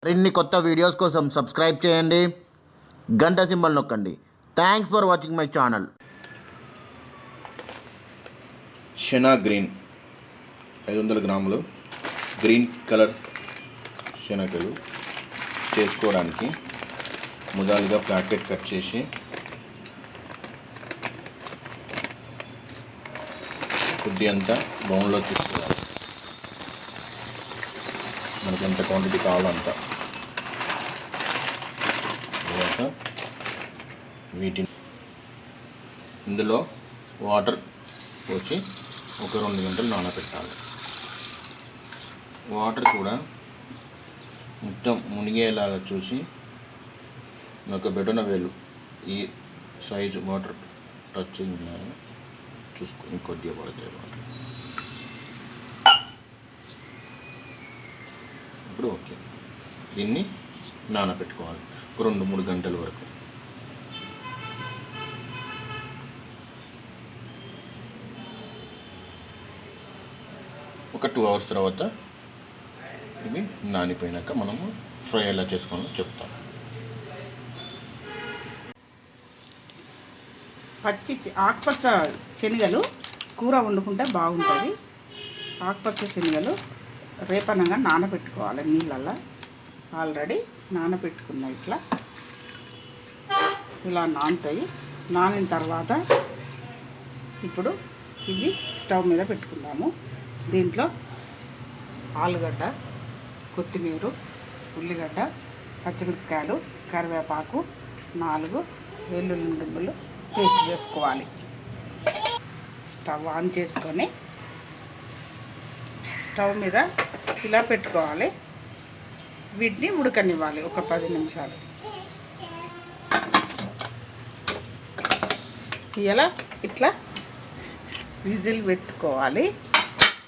మరిన్ని కొత్త వీడియోస్ కోసం సబ్స్క్రైబ్ చేయండి, గంట సింబల్ నొక్కండి. Thanks for watching my channel. శనా గ్రీన్ 500 గ్రాములు గ్రీన్ కలర్ శనగలు చేసుకోవడానికి ముదాలుగా ప్యాకెట్ కట్ చేసి కొద్ది అంతా బౌన్లో తీసుకోవాలి. మనకి ఎంత క్వాంటిటీ కావాలో అంత. తర్వాత వీటిని ఇందులో వాటర్ పోసి ఒక 2 గంటలు నానబెట్టాలి. వాటర్ కూడా మొత్తం మునిగేలాగా చూసి ఒక బెటన వేలు ఈ సైజు వాటర్ టచింగ్ చూసుకొని కొద్దిగా పడతాయి వాటర్. ఇప్పుడు ఓకే, దీన్ని నానబెట్టుకోవాలి ఒక 2-3 గంటల వరకు. ఒక 2 అవర్స్ తర్వాత ఇవి నానిపోయినాక మనము ఫ్రై ఎలా చేసుకోవాలో చెప్తాం. ఆకుపచ్చ శనగలు కూర వండుకుంటే బాగుంటుంది. ఆకుపచ్చ శనగలు రేపనంగా నానబెట్టుకోవాలి నీళ్ళల్లో. ఆల్రెడీ నానబెట్టుకున్నా. ఇలా నానుతాయి. నానిన తర్వాత ఇప్పుడు ఇవి స్టవ్ మీద పెట్టుకున్నాము. దీంట్లో ఆలుగడ్డ, కొత్తిమీర, ఉల్లిగడ్డ, పచ్చిమిరపకాయలు, కరివేపాకు, 4 వెల్లుల్లి దుంపలు పేస్ట్ చేసుకోవాలి. స్టవ్ ఆన్ చేసుకొని స్టవ్ మీద ఇలా పెట్టుకోవాలి. వీటిని ఉడకనివ్వాలి ఒక 10 నిమిషాలు. ఇలా ఇట్లా విజిల్ పెట్టుకోవాలి.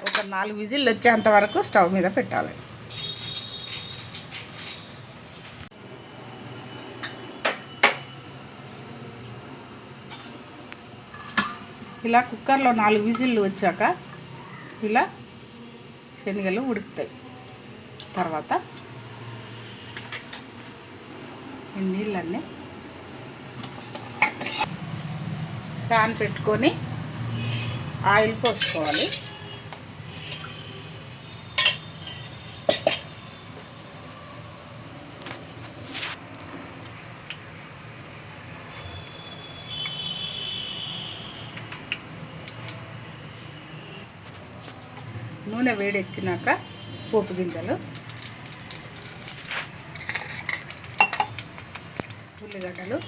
ఒక 4 విజిల్ వచ్చేంత వరకు స్టవ్ మీద పెట్టాలి. ఇలా కుక్కర్లో 4 విజిల్లు వచ్చాక ఇలా శనగలు ఉడుకుతాయి. తర్వాత ఈ నీళ్ళన్నీ ప్యాన్ పెట్టుకొని ఆయిల్ పోసుకోవాలి. నూనె వేడెక్కినాక పోపు గింజలు, ఉల్లిగడ్డలు,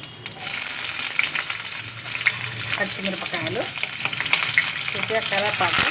పచ్చిమిరపకాయలు, కొద్దిగా కరివేపాకు,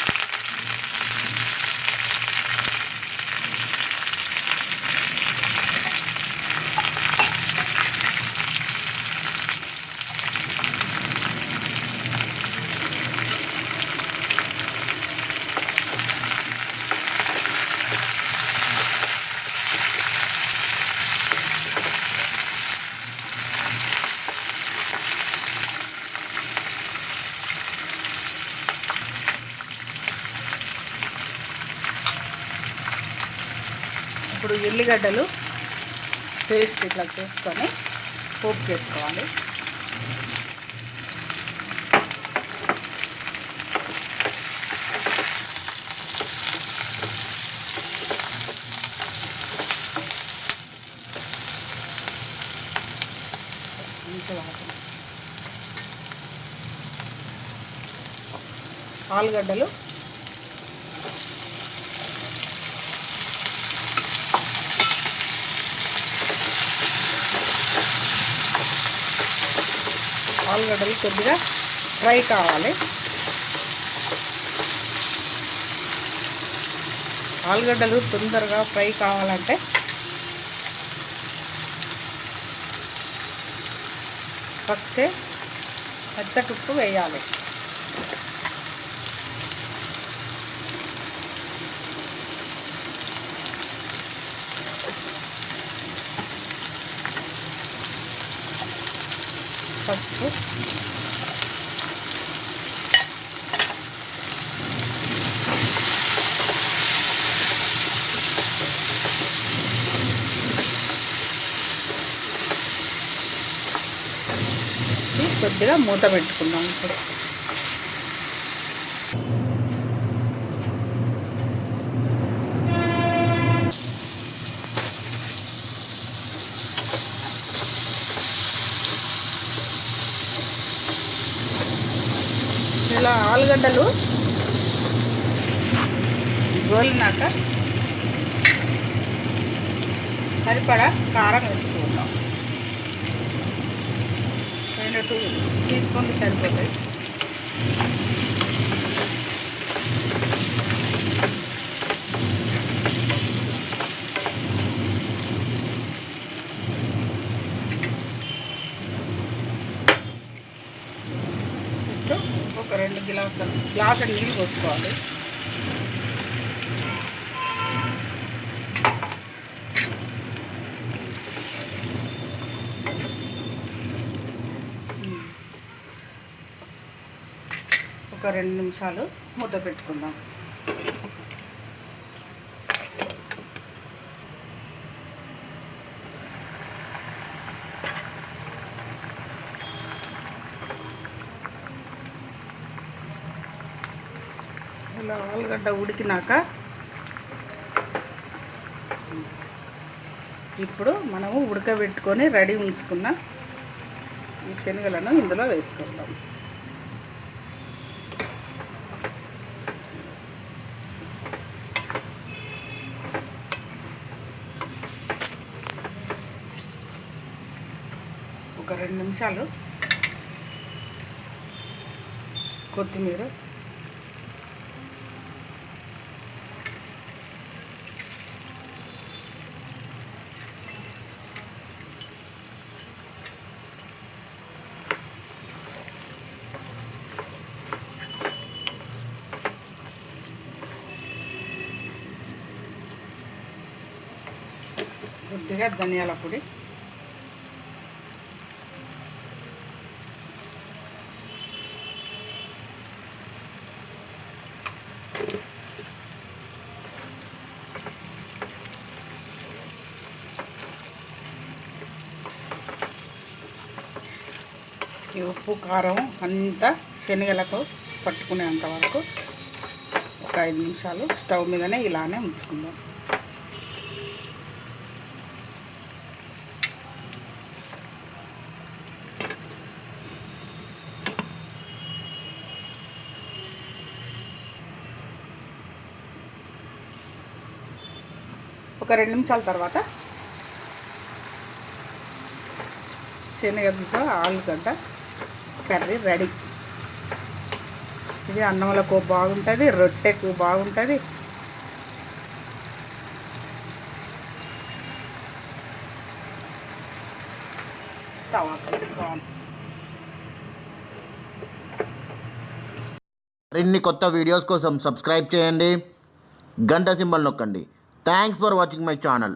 ఇప్పుడు ఎల్లిగడ్డలు పేస్ట్ ఇట్లా చేసుకొని పోపు చేసుకోవాలి. ఆలుగడ్డలు, ఆలుగడ్డలు కొద్దిగా ఫ్రై కావాలి. ఆలుగడ్డలు తొందరగా ఫ్రై కావాలంటే ఫస్టే మెత్తటుప్పు వేయాలి. పసుపు, కొద్దిగా మూత పెట్టుకుందాం ఇప్పుడు. ఇలా ఆలుగడ్డలు గోలినాక సరిపడా కారం వేసుకుందాం. 2 టీ స్పూన్లు సరిపోతాయి. ఇప్పుడు ఒక 2 గ్లాసుల నీళ్ళు పోసుకోవాలి. ఒక 2 నిమిషాలు మూత పెట్టుకుందాం. ఇలా ఆలుగడ్డ ఉడికినాక ఇప్పుడు మనము ఉడకబెట్టుకొని రెడీ ఉంచుకున్న ఈ శనగలను ఇందులో వేసుకుందాం. ఒక 2 నిమిషాలు కొత్తిమీర, కొద్దిగా ధనియాల పొడి, ఈ ఉప్పు కారం అంతా శనగలకు పట్టుకునేంత వరకు ఒక 5 నిమిషాలు స్టవ్ మీదనే ఇలానే ఉంచుకుందాం. ఒక 2 నిమిషాల తర్వాత శనగతో ఆలుగడ్డ కర్రీ రెడీ. ఇది అన్నంలకు బాగుంటుంది, రొట్టెకు బాగుంటుంది. స్టవ్ ఆఫ్ చేసుకోవాలి. మరిన్ని కొత్త వీడియోస్ కోసం సబ్స్క్రైబ్ చేయండి, గంట సింబల్ నొక్కండి. Thanks for watching my channel.